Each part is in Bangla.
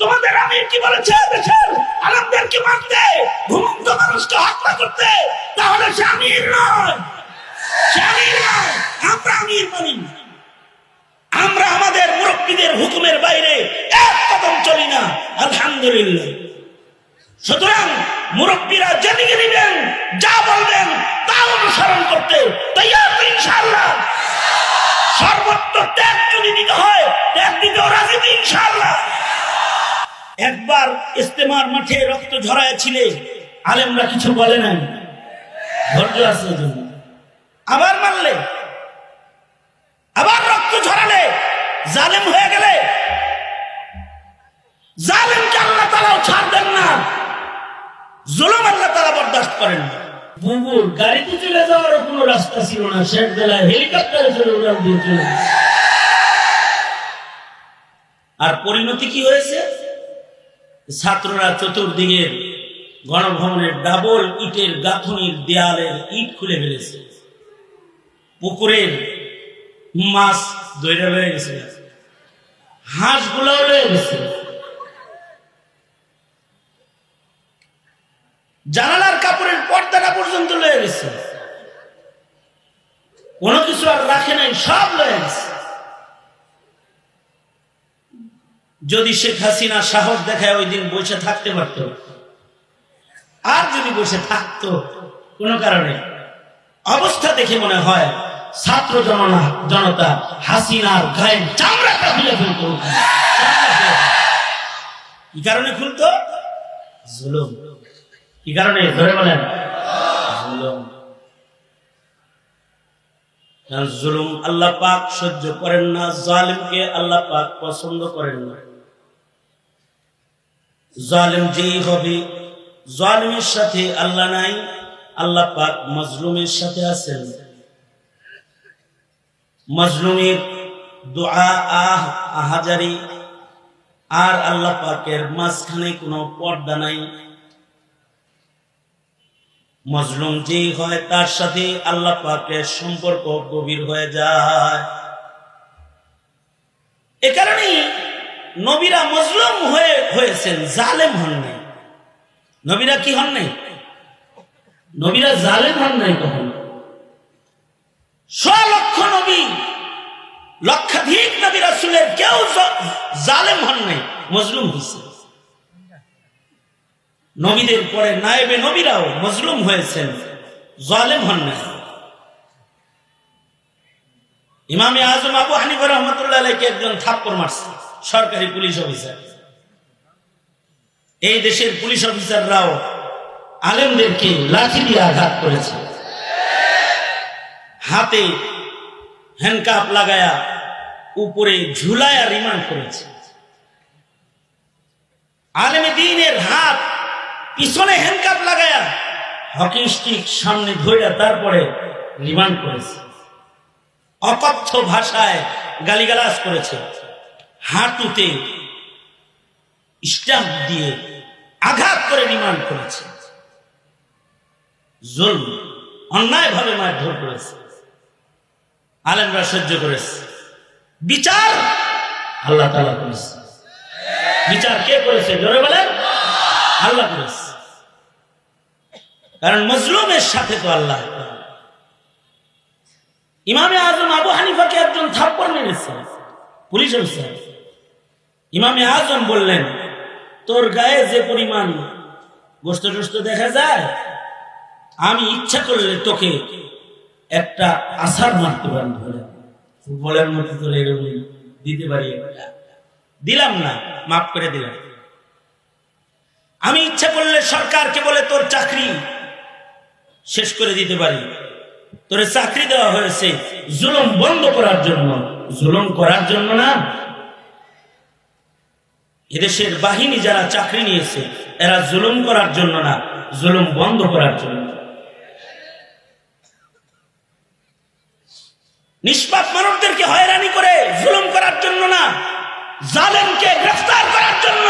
তোমাদের আমির কি বলেছে দেশের আলেমদেরকে মারতে, ঘুমন্ত মানুষকে হত্যা করতে? তাহলে সে আমির নয়, সে আমির নয়। আমরা আমির মানি, আমরা আমাদের মুরব্বীদের হুকুমের বাইরে এক কদম চলি না, আলহামদুলিল্লাহ। সুতরাং মুরব্বীরা যেদিকে দিবেন, যা বলবেন তা অনুসরণ করতে তৈয়ার তো ইনশাআল্লাহ। সর্বোচ্চ ত্যাগ যদি দিতে হয়, ত্যাগ দিতেও রাজি তো ইনশাআল্লাহ। একবার ইস্তেমার মাঠে রক্ত ঝরাইছিলে, আলেমরা কিছু বলে নাই, ধৈর্য আছে জন্য। আবার মারলে, আবার রক্ত ঝরালে, জালেম হয়ে গেলে, জালেমকে আল্লাহ তাআলাও ছাড় দেন না, জুলুম আল্লাহ তাআলা বরদাস্ত করেন না। বুবুর গাড়িতে চলে যাওয়ার কোনো রাস্তা ছিল না, শেখ বেলায় হেলিকপ্টারে চলে উড়াল দিয়ে চলে। আর পরিণতি কি হয়েছে? ছাত্ররা চতুর্দিকে গণভবনের ডাবল ইটের গাঁথনির দেয়ালের ইট খুলে ফেলেছে, পুকুরের মাছ দইরা লয়ে গেছে, হাঁসগুলাও লয়ে গেছে, জানালার কাপড়ের পর্দাটা পর্যন্ত লয়ে গেছে, কোনো কিছু আর রাখে নাই, সব লয়ে গেছে। যদি শেখ হাসিনা সাহস দেখায় ওই দিন বসে থাকতে পারত, আর যদি বসে থাকতো কোনো কারণে, অবস্থা দেখে মনে হয় ছাত্র জনতা হাসিনার গায়ের চামড়াটা খুলে ফেলতো। কি কারণে খুলতো? জুলুম। কি কারণে? ধরে বলেন, জুলুম। জুলুম আল্লাহ পাক সহ্য করেন না, জালিমকে আল্লাহ পাক পছন্দ করেন না। জালিম যেই হবে, জালিমের সাথে আল্লাহ নাই, আল্লাহ পাক মাজলুমের সাথে আছেন। মাজলুমের দোয়া আহাজারি আর আল্লাহ পাকের মাঝখানে কোনো পর্দা নাই। মাজলুম যেই হয় তার সাথে আল্লাহ পাকের সম্পর্ক গভীর হয়ে যায়। এ কারণেই নবীরা মাজলুম হয়েছেন, জালেম হন নাই। নবীরা কি হন নাই? নবীরা জালেম হন নাই কখনো। লক্ষ নবী, লক্ষাধিক নবী রাসূলের কেউ জালেম হন নাই, মাজলুম হয়েছে। নবীদের পরে নায়েবে নবীরাও মাজলুম হয়েছেন, জালেম হন নাই। ইমামে আজম আবু হানিফা রাহমাতুল্লাহ আলাইহি একজন থাপ্পড় মারছে, সরকারি পুলিশ অফিসার। এই দেশের পুলিশ অফিসাররাও আলেমদেরকে লাঠি দিয়ে আঘাত করেছে, হাতে হ্যান্ডকাপ লাগায়া উপরে ঝুলায়া রিমান্ড করেছে। আলেমে দ্বীনের হাত পিছনে হ্যান্ডকাপ লাগায়া হকি স্টিক সামনে ধইরা তারপরে রিমান্ড করেছে। অকথ্য ভাষায় গালিগালাজ করেছে, হাঁটুতে স্ট্যাম্প দিয়ে আঘাত করে রিমান্ড করেছে। জুলম, অন্যায়ভাবে মারধর করেছে, আলেমরা সহ্য করেছে। বিচার আল্লাহ তাআলা করেছে। বিচার কে করেছে? জোরে বলেন, আল্লাহ করেছে। কারণ মাজলুমের সাথে তো আল্লাহ। ইমামে আজম আবু হানিফাকে একজন থাপ্পড় মেরেছে পুলিশ অফিসার। ইমামে আজম বললেন, তোর গায়ে যে পরিমাণ গোশত টোস্ত দেখা যায়, আমি ইচ্ছা করলে তোকে একটা আছাড় মারতে পারি, ফুটবলের মতো তোর এরকম দিতে পারি। দিলাম না, মাফ করে দিলাম। আমি ইচ্ছা করলে সরকারকে বলে তোর চাকরি শেষ করে দিতে পারি। তোরে চাকরি দেওয়া হয়েছে জুলুম বন্ধ করার জন্য, জুলুম করার জন্য না। এদেশের বাহিনী যারা চাকরি নিয়েছে এরা জুলুম করার জন্য না, জুলুম বন্ধ করার জন্য। নিষ্পাপ মানুষদেরকে হয়রানি করে জুলুম করার জন্য না, জালেমকে গ্রেফতার করার জন্য,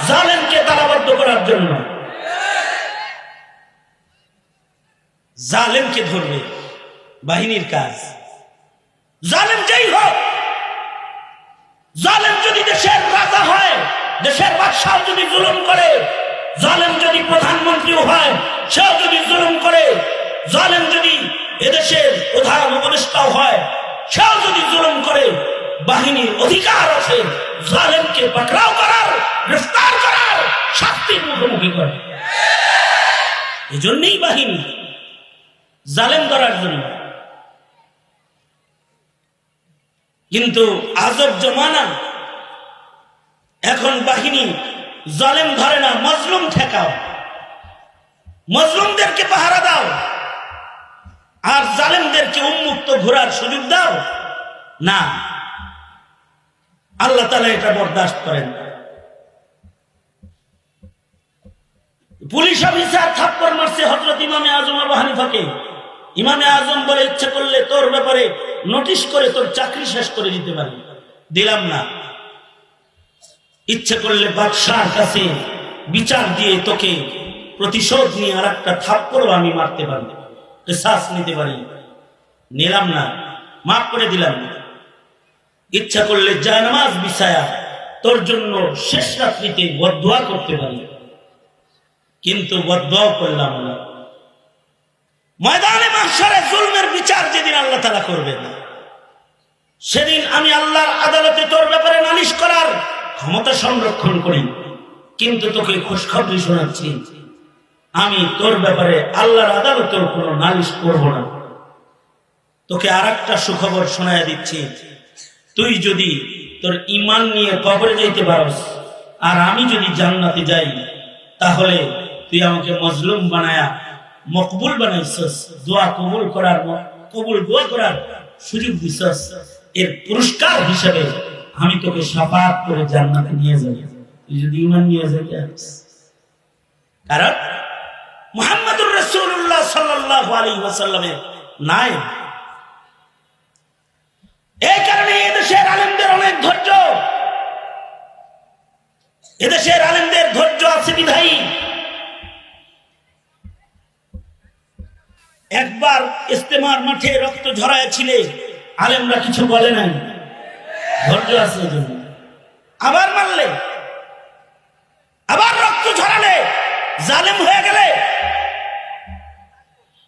জালেমকে তালাবদ্ধ করার জন্য। জালেমকে ধরবে বাহিনীর কাজ, জালেম যেই হোক জালেম যদি দেশের রাজা হয়, দেশের বাদশাহ যদি জুলুম করে, জালেম যদি প্রধানমন্ত্রীও হয় সেও যদি জুলুম করে, জালেম যদি এদেশের প্রধান উপদেষ্টাও হয় সেও যদি জুলুম করে, বাহিনীর অধিকার আছে জালেমকে পাকড়াও করার, গ্রেফতার করার, শাস্তির মুখোমুখি করে। এজন্যই বাহিনী জালেম ধরার জন্য। কিন্তু আজব জমানা, এখন বাহিনী জালেম ধরে না, মজলুম ঠেকাও, মজলুমদেরকে পাহারা দাও, আর জালেমদেরকে উন্মুক্ত ঘোরার সুযোগ দাও না। আল্লাহ তাআলা এটা বরদাস্ত করেন। পুলিশ অফিসার থাপ্পড় মারছে হযরত ইমামে আজম আবু হানিফাকে। ইমামে আজম বলে, ইচ্ছে করলে তোর ব্যাপারে নোটিশ করে তোর চাকরি শেষ করে দিতে পারি, দিলাম না। ইচ্ছে করলে বাদশার কাছে বিচার দিয়ে তোকে প্রতিশোধ নিয়ে আর একটা থাপ্পড়ও আমি মারতে পারি, কিসাস নিতে পারি, নিলাম না, মাফ করে দিলাম। ইচ্ছা করলে জায়নামাজ বিছায়া তোর জন্য শেষ রাত্রিতে বদদোয়া করতে পারি, কিন্তু বদদোয়া করলাম না। ময়দানে মাহশারে জুলমের বিচার যেদিন আল্লাহ তাআলা করবেন, সেদিন আমি আল্লাহর আদালতে তোর ব্যাপারে নালিশ করার ক্ষমতা সংরক্ষণ করি, কিন্তু তোকে খুশখবরি শোনাচ্ছি, আমি তোর ব্যাপারে আল্লাহর আদালতেও কোনো নালিশ করব না। তোকে আরেকটা সুখবর শোনায়া দিচ্ছি, তুই যদি তোর ঈমান নিয়ে কবরে যাইতে পারস আর আমি যদি জান্নাতে যাই, তাহলে তুই আমাকে মজলুম বানায়া মকবুল বানাইছস, দোয়া কবুল করার, কবুল দোয়া করার সুযোগ দিছস, এর পুরস্কার হিসেবে আমি তোকে শাফাআত করে জান্নাতে নিয়ে যাব, তুই যদি ঈমান নিয়ে যাইস। কারণ মুহাম্মদুর রাসূলুল্লাহ সাল্লাল্লাহু আলাইহি ওয়াসাল্লামের নাই। এই কারণে এদেশের আলেমদের অনেক ধৈর্য, এদেশের আলেমদের ধৈর্য আছে বিধায়ী একবার ইস্তেমার মাঠে রক্ত ঝরাইছিলে আলেমরা কিছু বলে নাই, ধৈর্য আছে এজন্য। আবার মারলে, আবার রক্ত ঝরালে, জালেম হয়ে গেলে,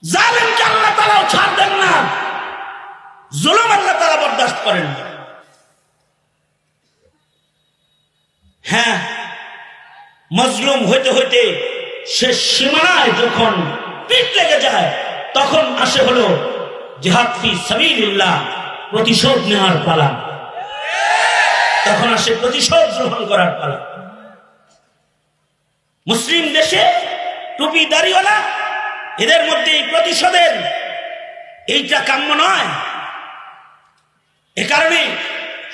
জালেমকে আল্লাহ তাআলাও ছাড় দেন না, জুলুম আল্লাহ তাআলা বরদাস্ত করেন না। হ্যাঁ, মজলুম হইতে হইতে শেষ সীমানায় যখন পিঠ লেগে যায়, তখন আসে হলো জিহাদ ফি সাবিলিল্লাহ, প্রতিশোধ নেওয়ার পালা, তখন আসে প্রতিশোধ গ্রহণ করার পালা। মুসলিম দেশে টুপি দাড়িওয়ালা, এদের মধ্যে এই প্রতিশোধের এইটা কাম্য নয়। এ কারণে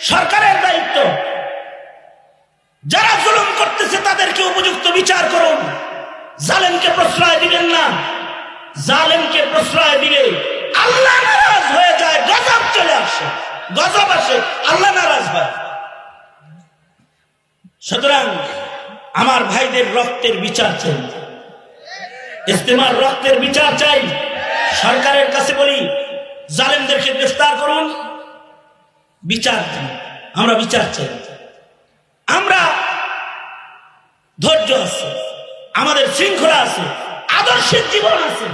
সরকারের দায়িত্ব, যারা জুলুম করতেছে তাদেরকে উপযুক্ত বিচার করুন, জালেমকে প্রশ্রয় দিবেন না। জালেমকে প্রশ্রয় দিলে আল্লাহ নারাজ হয়ে যায়, গজব চলে আসে, গজব আসে, আল্লাহ নারাজ হয়। সুতরাং আমার ভাইদের রক্তের বিচার চাই, ইস্তেমার রক্তের বিচার চাই। সরকারের কাছে বলি, জালেমদেরকে গ্রেফতার করুন, বিচার দিন, আমরা বিচার চাই। আমরা ধৈর্য আছে, আমাদের শৃঙ্খলা আছে, আদর্শের জীবন আছে।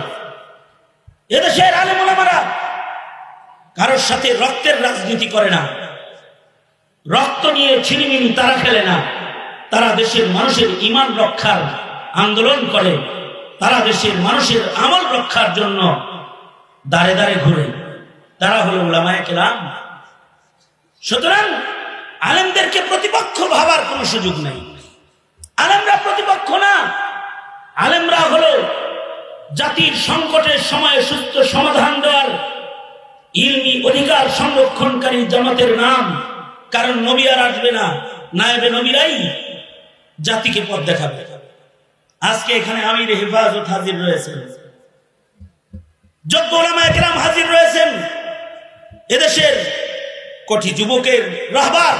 এদেশের আলেম ওলামারা কারোর সাথে রক্তের রাজনীতি করে না, রক্ত নিয়ে ছিনিমিনি তারা খেলে না। তারা দেশের মানুষের ঈমান রক্ষার আন্দোলন করে, তারা দেশের মানুষের আমল রক্ষার জন্য দাঁড়ে দাঁড়ে ঘুরে, তারা হলো উলামায়ে কেরাম। সুতরাং আলেমদেরকে প্রতিপক্ষ ভাবার কোনো সুযোগ নেই। আলেমরা প্রতিপক্ষ না, আলেমরা হলো জাতির সংকটের সময়ে সুস্থ সমাধান দেওয়ার ইলমি অধিকার সংরক্ষণকারী জামাতের নাম। কারণ নবী আর আসবে না, নায়েবে নবীরাই জাতিকে পথ দেখাবে। আজকে এখানে আমির হেফাজত হাজির রয়েছেন, যোগ্য উলামায়ে কেরাম হাজির রয়েছেন, এদেশের কোটি যুবকের রাহবার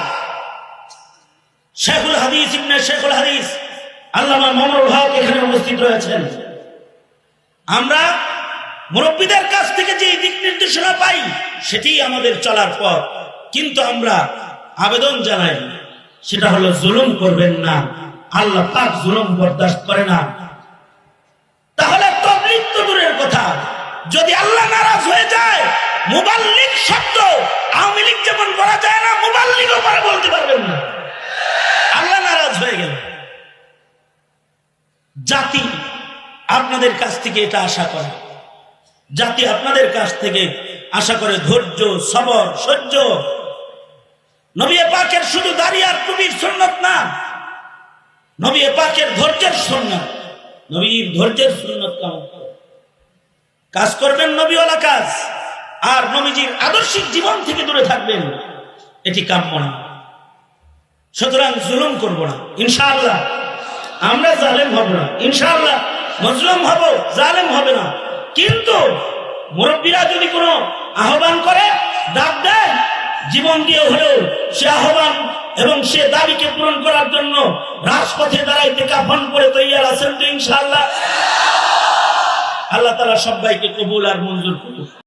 শেখুল হাদিস ইবনে শেখুল হাদিস আল্লামা মামুনুল হক এখানে উপস্থিত রয়েছেন। আমরা মুরব্বীদের কাছ থেকে যে দিক নির্দেশনা পাই সেটি আমাদের চলার পথ, কিন্তু আমরা আবেদন জানাই, সেটা হলো জুলুম করবেন না। আল্লাহ পাক জুলুম বরদাস্ত করে না। তাহলে তাবলীগ তো দূরের কথা, যদি আল্লাহ নারাজ হয়ে যায়, মুবাল্লিগ শব্দ আওয়ামী লীগ যেমন বলা যায় না, মুবাল্লিগও পরে বলতে পারবেন না, আল্লাহ নারাজ হয়ে গেল। জাতি আপনাদের কাছ থেকে এটা আশা করে, জাতি আপনাদের কাছ থেকে আশা করে ধৈর্য, সবর, সহ্য। নবী পাকের শুধু দাড়ি আর টুপির সুন্নাত না, নবী পাকের ধৈর্যের সুন্নাত, নবীর ধৈর্যের সুন্নাত কাজ করবেন, নবীওয়ালা কাজ, আর নবীজির আদর্শিক জীবন থেকে দূরে থাকবেন, এটি কাম্য না। সুতরাং জুলুম করব না ইনশাআল্লাহ, আমরা জালেম হব না ইনশাআল্লাহ, মজলুম হব, জালেম হবে না। কিন্তু মুরব্বীরা যদি কোনো আহ্বান করে, ডাক দেয়, জীবন দিয়ে হলেও সে আহ্বান এবং সে দাবিকে পূরণ করার জন্য রাজপথে দাঁড়াইতে কাফন করে তৈয়ার আছেন তো ইনশাআল্লাহ। আল্লাহ তাআলা সবাইকে কবুল আর মঞ্জুর করুন।